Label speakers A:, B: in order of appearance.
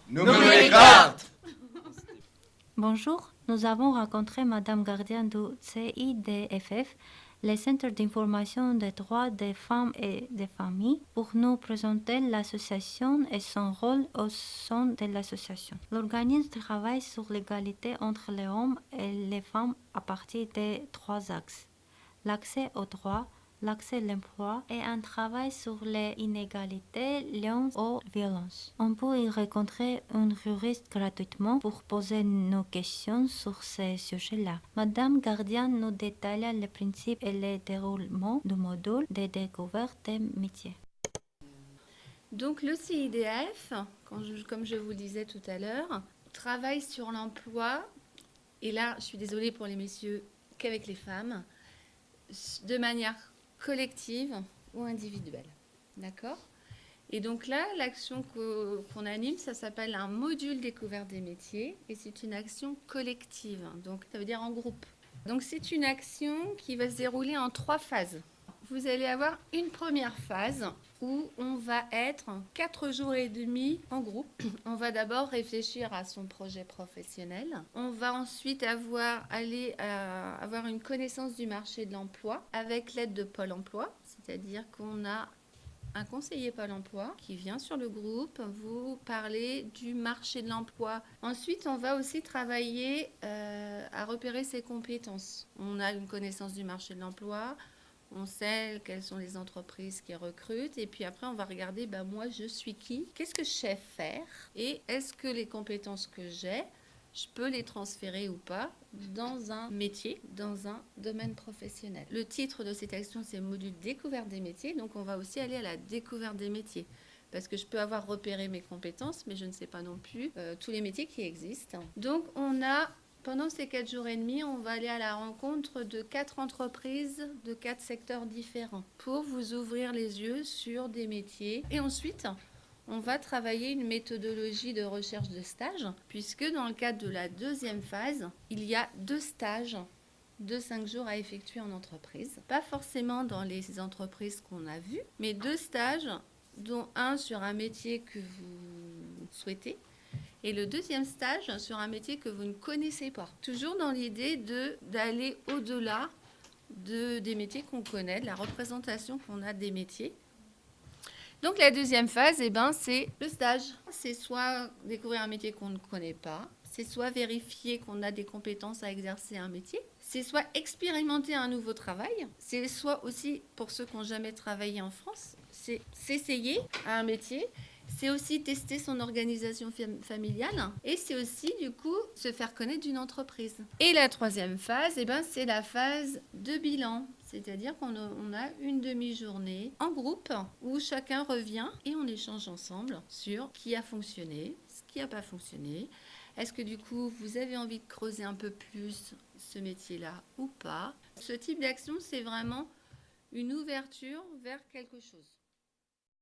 A: Nommez les cartes.
B: Bonjour, nous avons rencontré Madame Gardien du CIDFF, le Centre d'information des droits des femmes et des familles, pour nous présenter l'association et son rôle au sein de l'association. L'organisme travaille sur l'égalité entre les hommes et les femmes à partir de 3 axes: l'accès aux droits, l'accès à l'emploi et un travail sur les inégalités liées aux violences. On peut y rencontrer un juriste gratuitement pour poser nos questions sur ces sujets-là. Madame Gardien nous détaille les principes et le déroulement du module de découverte des métiers.
C: Donc le CIDF, comme je vous le disais tout à l'heure, travaille sur l'emploi, et là je suis désolée pour les messieurs, qu'avec les femmes, de manière collective ou individuelle. D'accord ? Et donc là, l'action qu'on anime, ça s'appelle un module découverte des métiers, et c'est une action collective, donc ça veut dire en groupe. Donc c'est une action qui va se dérouler en 3 phases. Vous allez avoir une première phase où on va être 4 jours et demi en groupe. On va d'abord réfléchir à son projet professionnel. On va ensuite avoir une connaissance du marché de l'emploi avec l'aide de Pôle emploi, c'est-à-dire qu'on a un conseiller Pôle emploi qui vient sur le groupe vous parler du marché de l'emploi. Ensuite, on va aussi travailler à repérer ses compétences. On a une connaissance du marché de l'emploi. On sait quelles sont les entreprises qui recrutent. Et puis après, on va regarder, moi, je suis qui? Qu'est-ce que je sais faire? Et est-ce que les compétences que j'ai, je peux les transférer ou pas dans un métier, dans un domaine professionnel. Le titre de cette action, c'est module découverte des métiers. Donc, on va aussi aller à la découverte des métiers. Parce que je peux avoir repéré mes compétences, mais je ne sais pas non plus tous les métiers qui existent. Donc, pendant ces 4 jours et demi, on va aller à la rencontre de 4 entreprises de 4 secteurs différents pour vous ouvrir les yeux sur des métiers. Et ensuite, on va travailler une méthodologie de recherche de stage, puisque dans le cadre de la deuxième phase, il y a 2 stages de 5 jours à effectuer en entreprise. Pas forcément dans les entreprises qu'on a vues, mais 2 stages, dont un sur un métier que vous souhaitez, et le deuxième stage sur un métier que vous ne connaissez pas. Toujours dans l'idée d'aller au-delà des métiers qu'on connaît, de la représentation qu'on a des métiers. Donc la deuxième phase, c'est le stage. C'est soit découvrir un métier qu'on ne connaît pas, c'est soit vérifier qu'on a des compétences à exercer un métier, c'est soit expérimenter un nouveau travail, c'est soit aussi, pour ceux qui n'ont jamais travaillé en France, c'est s'essayer à un métier. C'est aussi tester son organisation familiale et c'est aussi du coup se faire connaître d'une entreprise. Et la troisième phase, c'est la phase de bilan. C'est-à-dire qu'on a une demi-journée en groupe où chacun revient et on échange ensemble sur qui a fonctionné, ce qui n'a pas fonctionné. Est-ce que du coup vous avez envie de creuser un peu plus ce métier-là ou pas? Ce type d'action, c'est vraiment une ouverture vers quelque chose.